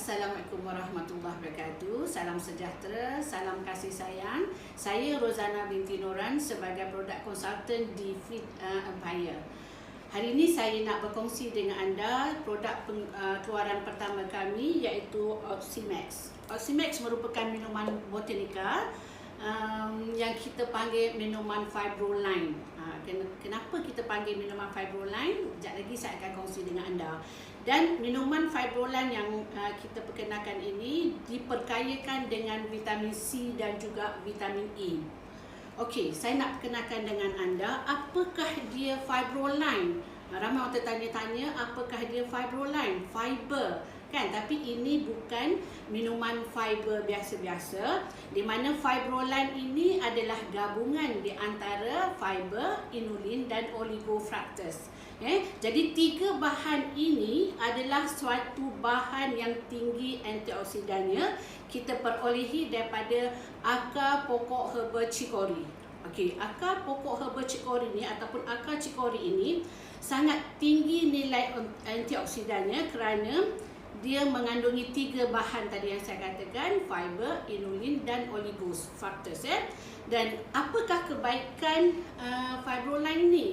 Assalamualaikum warahmatullahi wabarakatuh. Salam sejahtera, salam kasih sayang. Saya Rozana binti Noran sebagai produk konsultan di Fit Empire. Hari ini saya nak berkongsi dengan anda produk keluaran pertama kami iaitu Oximax. Oximax merupakan minuman botanika yang kita panggil minuman Fibroline. Kenapa kita panggil minuman Fibroline? Sekejap lagi saya akan kongsi dengan anda. Dan minuman Fibroline yang kita perkenalkan ini diperkayakan dengan vitamin C dan juga vitamin E. Okey, saya nak perkenalkan dengan anda apakah dia Fibroline. Ramai orang tertanya-tanya apakah dia Fibroline? Fiber kan, tapi ini bukan minuman fiber biasa-biasa, di mana Fibroline ini adalah gabungan di antara fiber, inulin dan oligofructose. Jadi tiga bahan ini adalah suatu bahan yang tinggi antioksidannya. Kita perolehi daripada akar pokok herba cikori. Okey, akar pokok herba cikori ini ataupun akar cikori ini sangat tinggi nilai antioksidannya kerana dia mengandungi tiga bahan tadi yang saya katakan, fiber, inulin dan oligofructose. Dan apakah kebaikan Fibroline ni?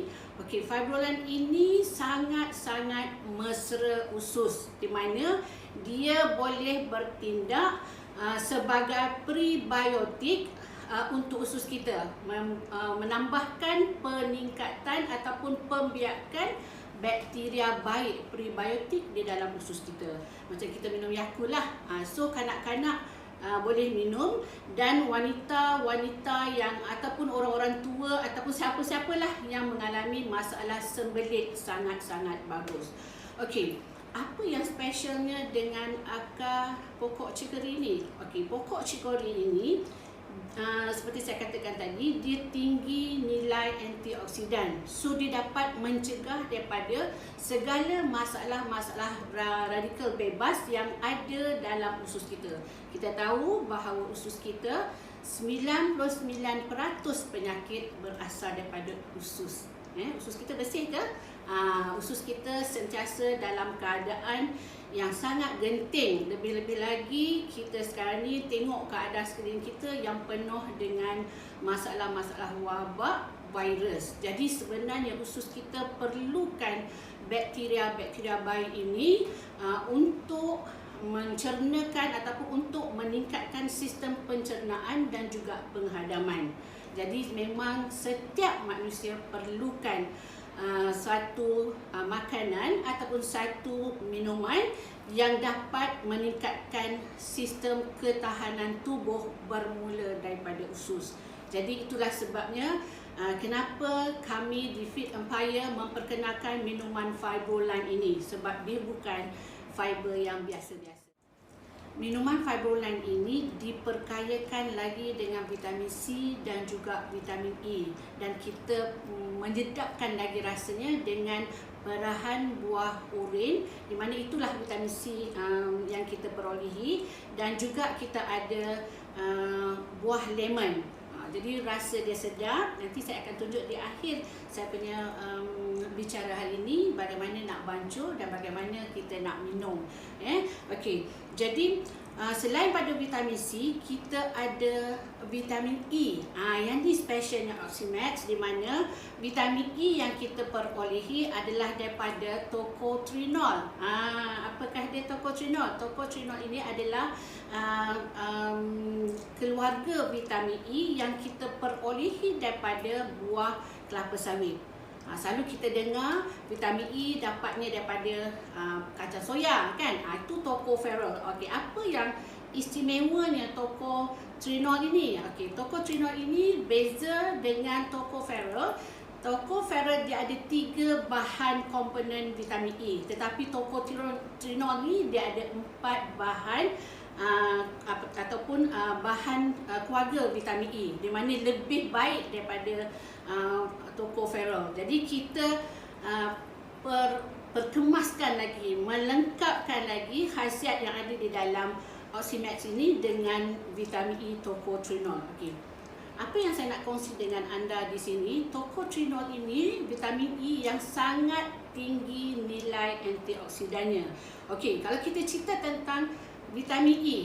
Okey, Fibroline ini sangat-sangat mesra usus, di mana dia boleh bertindak sebagai prebiotik untuk usus kita, menambahkan peningkatan ataupun pembiakan bakteria baik prebiotik di dalam usus kita. Macam kita minum Yakult lah. So kanak-kanak boleh minum, dan wanita-wanita yang ataupun orang-orang tua ataupun siapa-siapalah yang mengalami masalah sembelit sangat-sangat bagus. Okey, apa yang specialnya dengan akar pokok cikori ini? Okey, pokok cikori ini seperti saya katakan tadi, dia tinggi nilai antioksidan. So dia dapat mencegah daripada segala masalah-masalah radikal bebas yang ada dalam usus kita. Kita tahu bahawa usus kita 99% penyakit berasal daripada usus. Usus kita bersih ke? Usus kita sentiasa dalam keadaan yang sangat genting. Lebih-lebih lagi kita sekarang ni tengok keadaan sekeliling kita yang penuh dengan masalah-masalah wabak virus. Jadi sebenarnya usus kita perlukan bakteria-bakteria baik ini untuk mencernakan ataupun untuk meningkatkan sistem pencernaan dan juga penghadaman. Jadi memang setiap manusia perlukan satu makanan ataupun satu minuman yang dapat meningkatkan sistem ketahanan tubuh bermula daripada usus. Jadi itulah sebabnya kenapa kami di Fit Empire memperkenalkan minuman Fibroline ini, sebab dia bukan fiber yang biasa-biasa. Minuman Fibroline ini diperkayakan lagi dengan vitamin C dan juga vitamin E, dan kita menyedapkan lagi rasanya dengan perahan buah urin, di mana itulah vitamin C yang kita perolehi, dan juga kita ada buah lemon. Jadi rasa dia sedap. Nanti saya akan tunjuk di akhir saya punya bicara hari ini bagaimana nak bancuh dan bagaimana kita nak minum. Okey. Jadi selain pada vitamin C, kita ada vitamin E. Yang ni specialnya Oximax, di mana vitamin E yang kita perolehi adalah daripada tocotrinol. Apakah dia tocotrinol? Tocotrinol ini adalah keluarga vitamin E yang kita perolehi daripada buah kelapa sawit. Selalu kita dengar vitamin E dapatnya daripada kacang soya kan? Itu tocopherol. Okey, apa yang istimewanya tocotrinol ini? Okey, tocotrinol ini beza dengan tocopherol. Tocopherol dia ada 3 bahan komponen vitamin E, tetapi tocotrinol ni dia ada 4 bahan ataupun bahan keluarga vitamin E, di mana lebih baik daripada tocopherol. Jadi kita perkemaskan lagi, melengkapkan lagi khasiat yang ada di dalam Oximax ini dengan vitamin E tocotrinol. Okey. Apa yang saya nak kongsi dengan anda di sini, tocotrinol ini vitamin E yang sangat tinggi nilai antioksidannya. Okey, kalau kita cerita tentang vitamin E.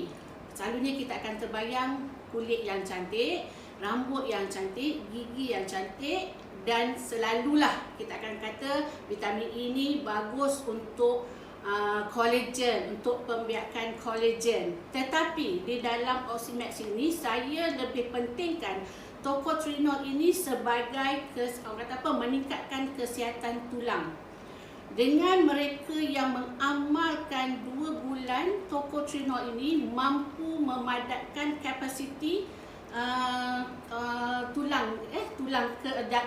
Selalunya kita akan terbayang kulit yang cantik, rambut yang cantik, gigi yang cantik, dan selalulah kita akan kata vitamin E ni bagus untuk collagen, untuk pembiakan collagen. Tetapi di dalam Oximax ini saya lebih pentingkan tocotrienol ini sebagai meningkatkan kesihatan tulang. Dengan mereka yang mengamalkan 2 bulan, tocotrienol ini mampu memadatkan kapasiti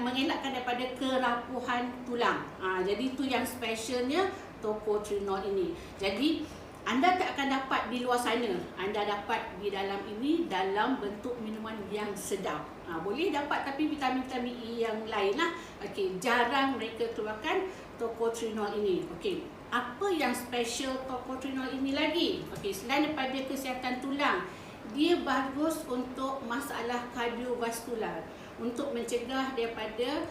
mengelakkan daripada kerapuhan tulang. Jadi itu yang specialnya tocotrienol ini. Jadi anda tak akan dapat di luar sana. Anda dapat di dalam ini dalam bentuk minuman yang sedap. Boleh dapat tapi vitamin-vitamin E yang lain lah. Okey, jarang mereka keluarkan tocotrienol ini. Okey, apa yang special tocotrienol ini lagi? Okey, selain daripada kesihatan tulang, dia bagus untuk masalah kardiovaskular, untuk mencegah daripada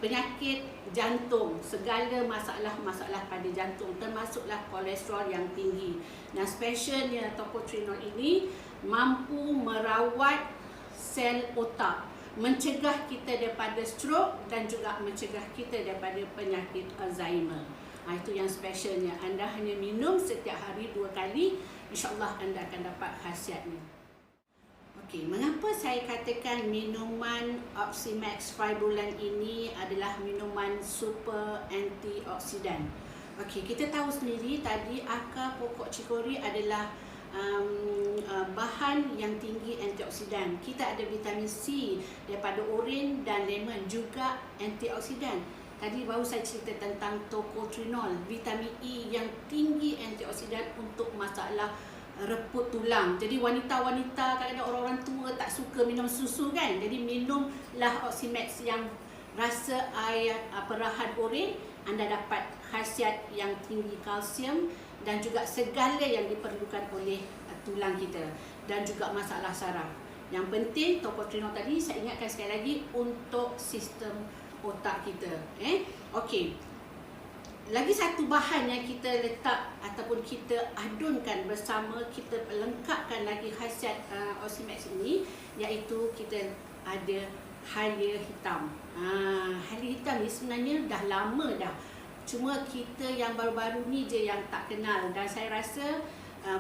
penyakit jantung, segala masalah-masalah pada jantung, termasuklah kolesterol yang tinggi. Dan specialnya tocotrienol ini mampu merawat sel otak, mencegah kita daripada stroke dan juga mencegah kita daripada penyakit Alzheimer. Itu yang specialnya. Anda hanya minum setiap hari 2 kali, insyaAllah anda akan dapat khasiatnya. Okey, mengapa saya katakan minuman Oximax Fibrolan ini adalah minuman super antioksidan? Okey, kita tahu sendiri tadi akar pokok cikori adalah bahan yang tinggi antioksidan. Kita ada vitamin C daripada oren dan lemon, juga antioksidan. Tadi baru saya cerita tentang tocotrienol, vitamin E yang tinggi antioksidan untuk masalah reput tulang. Jadi wanita-wanita, kadang-kadang orang-orang tua tak suka minum susu kan. Jadi minumlah Oximax yang rasa air perahan oren, anda dapat khasiat yang tinggi kalsium dan juga segala yang diperlukan oleh tulang kita, dan juga masalah saraf. Yang penting tocotrienol tadi saya ingatkan sekali lagi untuk sistem otak kita. Okey. Lagi satu bahan yang kita letak ataupun kita adunkan bersama, kita lengkapkan lagi khasiat Oximax ini, iaitu kita ada halia hitam. Halia hitam ni sebenarnya dah lama dah. Cuma kita yang baru-baru ni je yang tak kenal. Dan saya rasa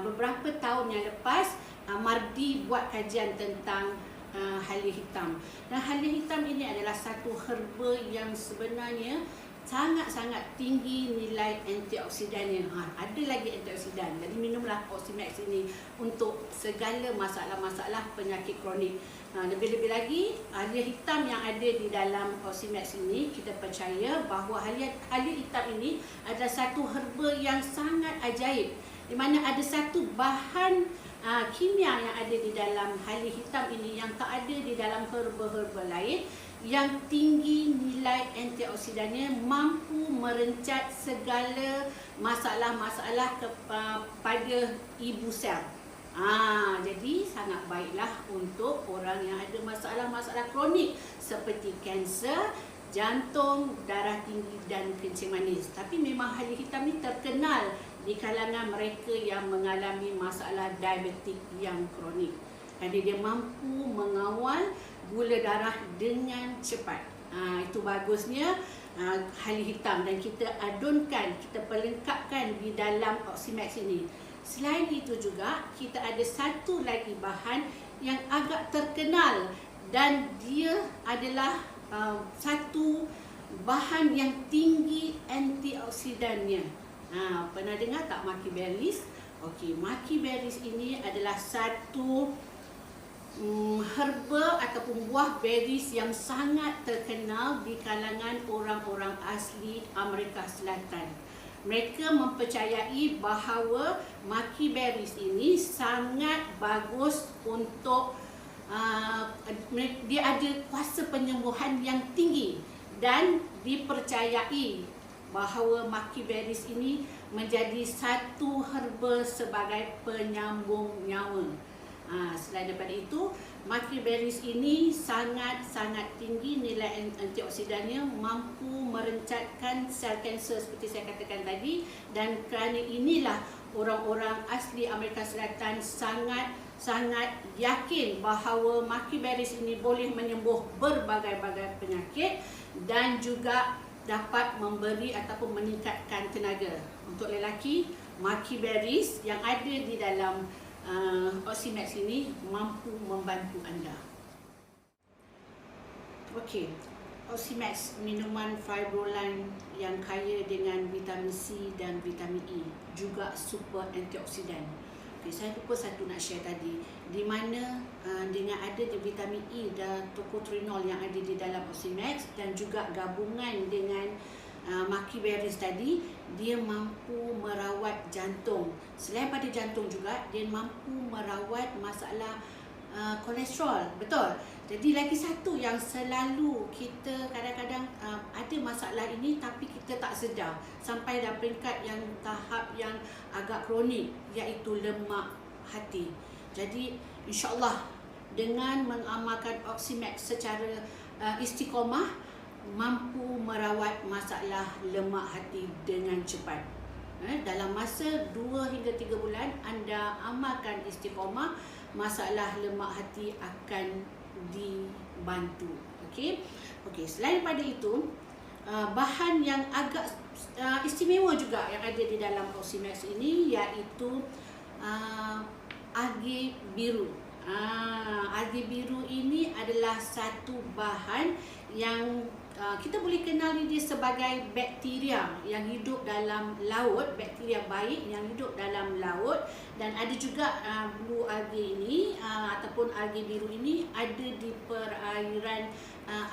beberapa tahun yang lepas Mardi buat kajian tentang halia hitam. Dan halia hitam ini adalah satu herba yang sebenarnya sangat-sangat tinggi nilai antioksidannya. Ada lagi antioksidan. Jadi minumlah Oximax ini untuk segala masalah-masalah penyakit kronik. Lebih-lebih lagi, halia hitam yang ada di dalam Oximax ini, kita percaya bahawa halia hitam ini adalah satu herba yang sangat ajaib, di mana ada satu bahan kimia yang ada di dalam halia hitam ini yang tak ada di dalam herba-herba lain, yang tinggi nilai antioksidannya, mampu merencat segala masalah-masalah pada ibu sel. Jadi sangat baiklah untuk orang yang ada masalah-masalah kronik seperti kanser, jantung, darah tinggi dan kencing manis. Tapi memang halia hitam ni terkenal di kalangan mereka yang mengalami masalah diabetik yang kronik. Jadi dia mampu mengawal gula darah dengan cepat. Itu bagusnya halia hitam, dan kita adunkan, kita perlengkapkan di dalam Oximax ini. Selain itu juga kita ada satu lagi bahan yang agak terkenal, dan dia adalah satu bahan yang tinggi antioksidannya. Pernah dengar tak maki berries? Okey, maki berries ini adalah satu herba ataupun buah berries yang sangat terkenal di kalangan orang-orang asli Amerika Selatan. Mereka mempercayai bahawa maki berries ini sangat bagus untuk dia ada kuasa penyembuhan yang tinggi, dan dipercayai bahawa maki berries ini menjadi satu herba sebagai penyambung nyawa. Selain daripada itu, maki berries ini sangat-sangat tinggi nilai antioksidannya, mampu merencatkan sel kanser seperti saya katakan tadi, dan kerana inilah orang-orang asli Amerika Selatan sangat yakin bahawa maki berries ini boleh menyembuh berbagai-bagai penyakit dan juga dapat memberi ataupun meningkatkan tenaga. Untuk lelaki, maki berries yang ada di dalam Oximax ini mampu membantu anda. Okey, Oximax, minuman fibrolan yang kaya dengan vitamin C dan vitamin E, juga super antioksidan. Okay, saya lupa satu nak share tadi, di mana dengan ada vitamin E dan tocotrienol yang ada di dalam Oximax dan juga gabungan dengan maki berries tadi, dia mampu merawat jantung. Selain pada jantung juga, dia mampu merawat masalah kolesterol. Betul. Jadi lagi satu yang selalu kita kadang-kadang ada masalah ini tapi kita tak sedar sampai dah peringkat yang tahap yang agak kronik, iaitu lemak hati. Jadi insya-Allah dengan mengamalkan Oximax secara istiqamah, mampu merawat masalah lemak hati dengan cepat. Dalam masa 2 hingga 3 bulan anda amalkan istiqamah, masalah lemak hati akan dibantu. Okey. Selain pada itu, bahan yang agak istimewa juga yang ada di dalam Oximax ini, iaitu alga biru. Alga biru ini adalah satu bahan yang kita boleh kenali dia sebagai bakteria yang hidup dalam laut, bakteria baik yang hidup dalam laut, dan ada juga blue algae ini ataupun alga biru ini ada di perairan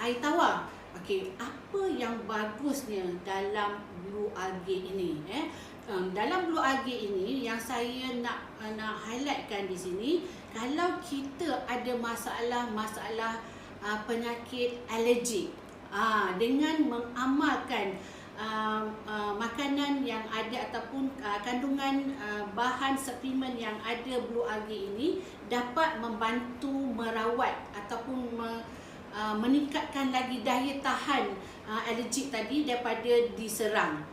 air tawar. Okey, apa yang bagusnya dalam blue algae ini? Dalam blue algae ini yang saya nak highlightkan di sini, kalau kita ada masalah penyakit alergik, dengan mengamalkan makanan yang ada ataupun kandungan bahan suplemen yang ada blue algae ini dapat membantu merawat ataupun meningkatkan lagi daya tahan alergik tadi daripada diserang.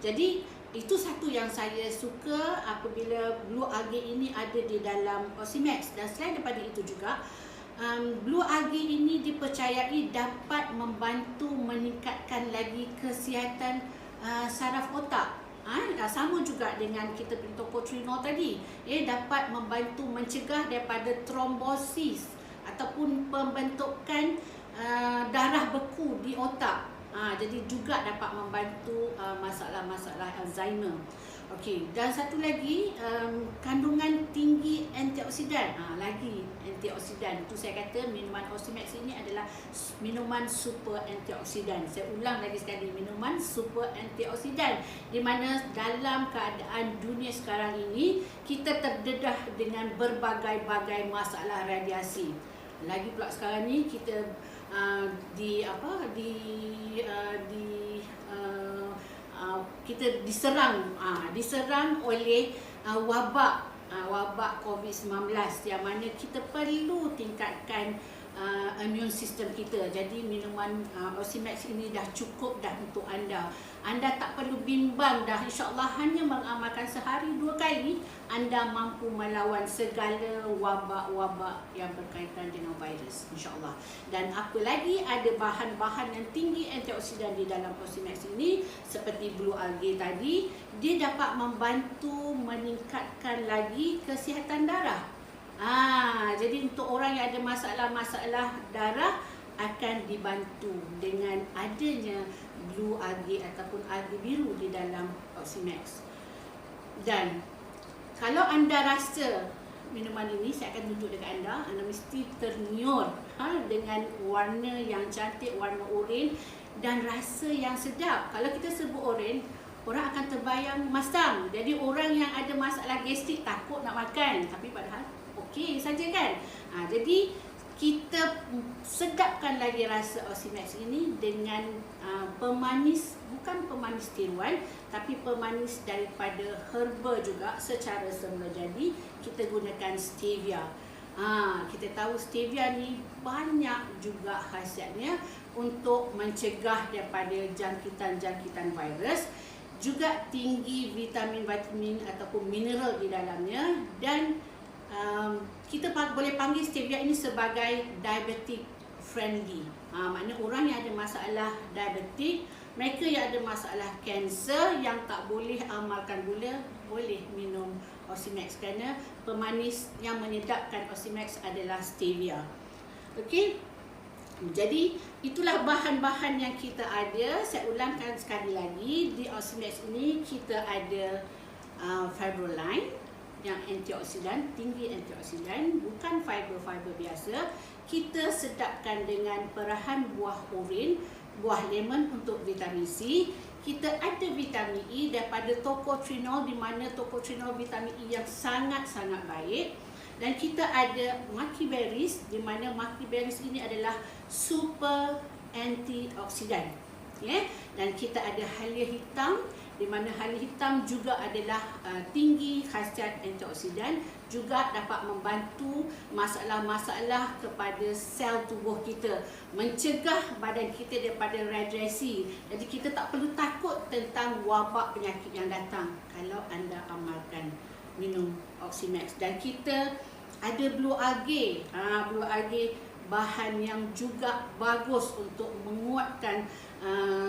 Jadi itu satu yang saya suka apabila blue algae ini ada di dalam Oximax. Dan selain daripada itu juga, blue algae ini dipercayai dapat membantu meningkatkan lagi kesihatan saraf otak. Sama juga dengan kita tocotrienol tadi, dapat membantu mencegah daripada trombosis ataupun pembentukan darah beku di otak. Jadi juga dapat membantu masalah-masalah Alzheimer. Okey, dan satu lagi, kandungan tinggi antioksidan. Lagi antioksidan. Itu saya kata minuman Oximax ini adalah minuman super antioksidan. Saya ulang lagi sekali, minuman super antioksidan, di mana dalam keadaan dunia sekarang ini kita terdedah dengan berbagai-bagai masalah radiasi. Lagi pula sekarang ni kita kita diserang oleh wabak COVID-19, yang mana kita perlu tingkatkan immune system kita. Jadi minuman Oximax ini dah cukup dah untuk anda. Anda tak perlu bimbang dah, insya-Allah hanya mengamalkan sehari 2 kali anda mampu melawan segala wabak-wabak yang berkaitan dengan virus, insya-Allah. Dan apa lagi, ada bahan-bahan yang tinggi antioksidan di dalam Oximax ini seperti blue algae tadi, dia dapat membantu meningkatkan lagi kesihatan darah. Jadi untuk orang yang ada masalah-masalah darah akan dibantu dengan adanya blue algae ataupun alga biru di dalam Oximax. Dan kalau anda rasa minuman ini, saya akan tunjuk dekat anda mesti terniur dengan warna yang cantik, warna oranye dan rasa yang sedap. Kalau kita sebut oranye, orang akan terbayang masam. Jadi orang yang ada masalah gastrik takut nak makan, tapi padahal okey saja kan. Jadi kita sedapkan lagi rasa Oximax ini dengan pemanis, bukan pemanis tiruan, tapi pemanis daripada herba juga secara semula jadi. Kita gunakan stevia. Kita tahu stevia ni banyak juga khasiatnya untuk mencegah daripada jangkitan-jangkitan virus. juga tinggi vitamin ataupun mineral di dalamnya, dan kita boleh panggil stevia ini sebagai diabetic friendly. Maknanya orang yang ada masalah diabetik, mereka yang ada masalah kanser yang tak boleh amalkan gula, boleh minum Oximax kerana pemanis yang menyedapkan Oximax adalah stevia. Okey. Jadi itulah bahan-bahan yang kita ada. Saya ulangkan sekali lagi, di Oximax ini kita ada fibroline yang antioksidan, tinggi antioksidan, bukan fiber biasa. Kita sedapkan dengan perahan buah oren, buah lemon untuk vitamin C. Kita ada vitamin E daripada tocotrienol, di mana tocotrienol vitamin E yang sangat-sangat baik. Dan kita ada maki berries, di mana maki berries ini adalah super antioksidan. Dan kita ada halia hitam, di mana halia hitam juga adalah tinggi khasiat antioksidan, juga dapat membantu masalah-masalah kepada sel tubuh kita, mencegah badan kita daripada radiasi. Jadi kita tak perlu takut tentang wabak penyakit yang datang kalau anda amalkan minum Oximax. Dan kita ada blue algae. Blue algae bahan yang juga bagus untuk menguatkan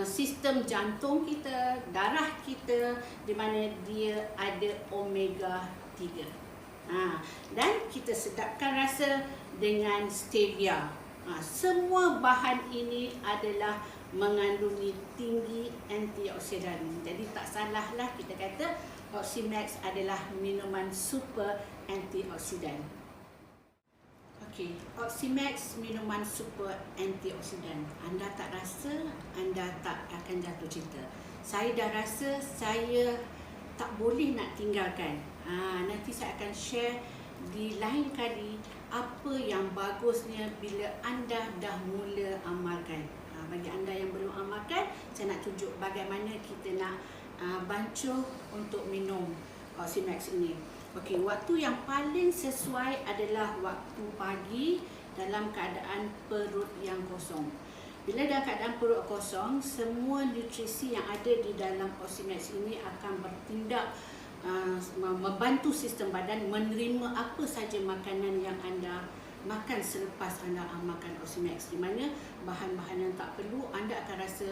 sistem jantung kita, darah kita, di mana dia ada omega 3. Dan kita sedapkan rasa dengan stevia. Semua bahan ini adalah mengandungi tinggi antioksidan. Jadi tak salahlah kita kata Oximax adalah minuman super antioksidan. Okey, Oximax minuman super antioksidan. Anda tak rasa, anda tak akan jatuh cinta. Saya dah rasa saya tak boleh nak tinggalkan. Nanti saya akan share di lain kali apa yang bagusnya bila anda dah mula amalkan. Bagi anda yang belum amalkan, saya nak tunjuk bagaimana kita nak bancuh untuk minum Oximax ini. Okey, waktu yang paling sesuai adalah waktu pagi dalam keadaan perut yang kosong. Bila dalam keadaan perut kosong, semua nutrisi yang ada di dalam Oximax ini akan bertindak membantu sistem badan menerima apa saja makanan yang anda makan selepas anda amalkan Oximax, di mana bahan-bahan yang tak perlu anda akan rasa,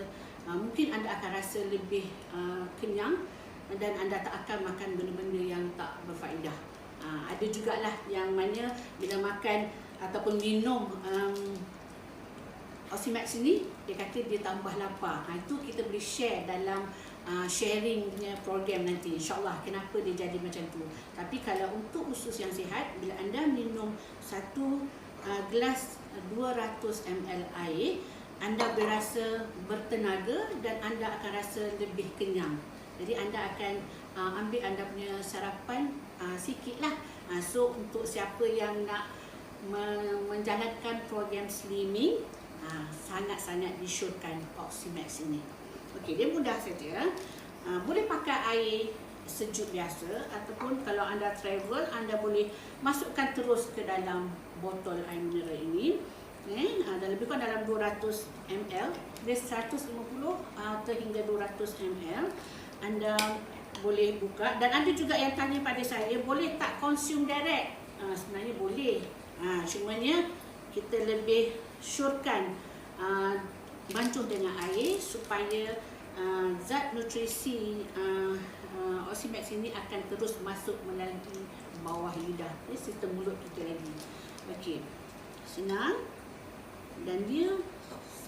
mungkin anda akan rasa lebih kenyang, dan anda tak akan makan benda-benda yang tak berfaedah. Ada jugalah yang mana bila makan ataupun minum Oximax ini, dia kata dia tambah lapar. Itu kita boleh share dalam sharingnya program nanti, insyaAllah, kenapa dia jadi macam tu. Tapi kalau untuk usus yang sihat, bila anda minum satu gelas 200 ml air, anda berasa bertenaga dan anda akan rasa lebih kenyang. Jadi anda akan ambil anda punya sarapan sikit lah. So untuk siapa yang nak menjalankan program slimming, sangat-sangat disyorkan Oximax ini. Okey, dia mudah saja. Boleh pakai air sejuk biasa, ataupun kalau anda travel, anda boleh masukkan terus ke dalam botol air mineral ini. Dan lebih kurang dalam 200 ml, dia 150 hingga 200 ml. Anda boleh buka, dan ada juga yang tanya pada saya, boleh tak consume direct? Sebenarnya boleh. Cumanya kita lebih syorkan bancuh dengan air supaya zat nutrisi Oximax ini akan terus masuk melalui bawah lidah, sistem mulut kita lagi. Okey, senang dan dia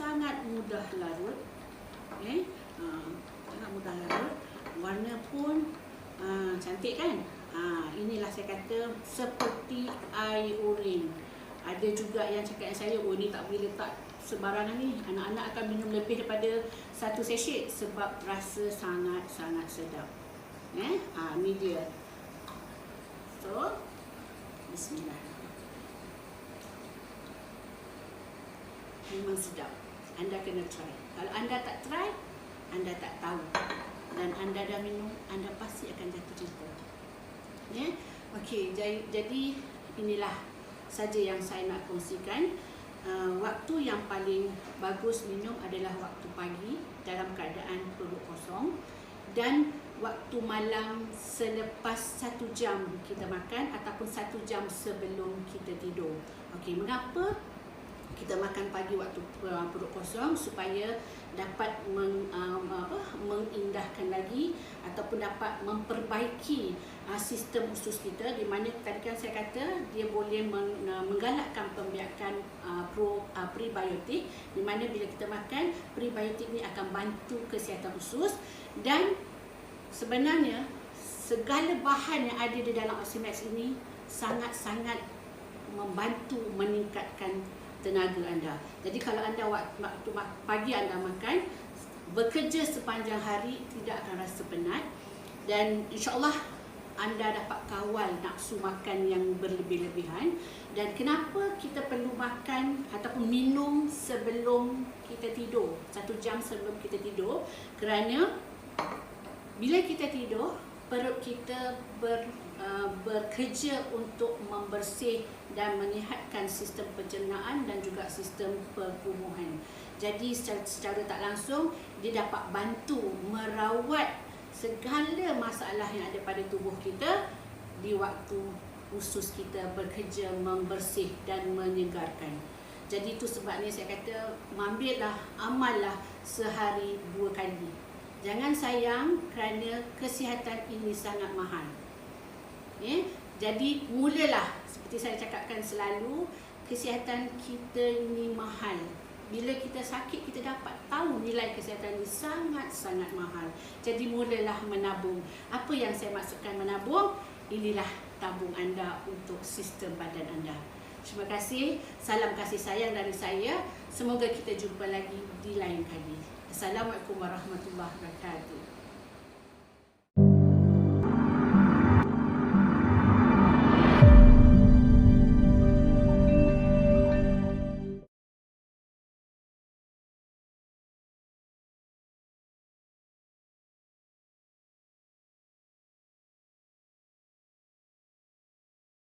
sangat mudah larut. Sangat mudah larut. Warna pun cantik kan? Inilah saya kata seperti air urin. Ada juga yang cakap dengan saya, oh ni tak boleh letak sembarangan ni, anak-anak akan minum lebih daripada satu sachet sebab rasa sangat-sangat sedap. Ni dia. So, bismillah. Memang sedap. Anda kena try. Kalau anda tak try, anda tak tahu. Dan anda dah minum, anda pasti akan jatuh cinta. Okey, jadi inilah saja yang saya nak kongsikan. Waktu yang paling bagus minum adalah waktu pagi dalam keadaan perut kosong. dan waktu malam selepas 1 jam kita makan ataupun 1 jam sebelum kita tidur. Okey, mengapa kita makan pagi waktu perut kosong? Supaya dapat mengindahkan lagi ataupun dapat memperbaiki sistem usus kita, di mana tadi kan saya kata dia boleh menggalakkan pembiakan prebiotik, di mana bila kita makan, prebiotik ni akan bantu kesihatan usus. Dan sebenarnya segala bahan yang ada di dalam Oximax ini sangat-sangat membantu meningkatkan tenaga anda. Jadi kalau anda waktu pagi anda makan, bekerja sepanjang hari tidak akan rasa penat, dan insya-Allah anda dapat kawal nafsu makan yang berlebih-lebihan. Dan kenapa kita perlu makan ataupun minum sebelum kita tidur, 1 jam sebelum kita tidur? Kerana bila kita tidur, perut kita bekerja untuk membersih dan menyihatkan sistem pencernaan dan juga sistem pertumbuhan. Jadi secara tak langsung dia dapat bantu merawat segala masalah yang ada pada tubuh kita di waktu usus kita bekerja membersih dan menyegarkan. Jadi itu sebabnya saya kata amallah sehari 2 kali. Jangan sayang kerana kesihatan ini sangat mahal. Jadi mulalah, seperti saya cakapkan selalu, kesihatan kita ini mahal. Bila kita sakit, kita dapat tahu nilai kesihatan ini sangat-sangat mahal. Jadi mulalah menabung. Apa yang saya maksudkan menabung? Inilah tabung anda untuk sistem badan anda. Terima kasih. Salam kasih sayang dari saya. Semoga kita jumpa lagi di lain kali. Assalamualaikum warahmatullahi wabarakatuh.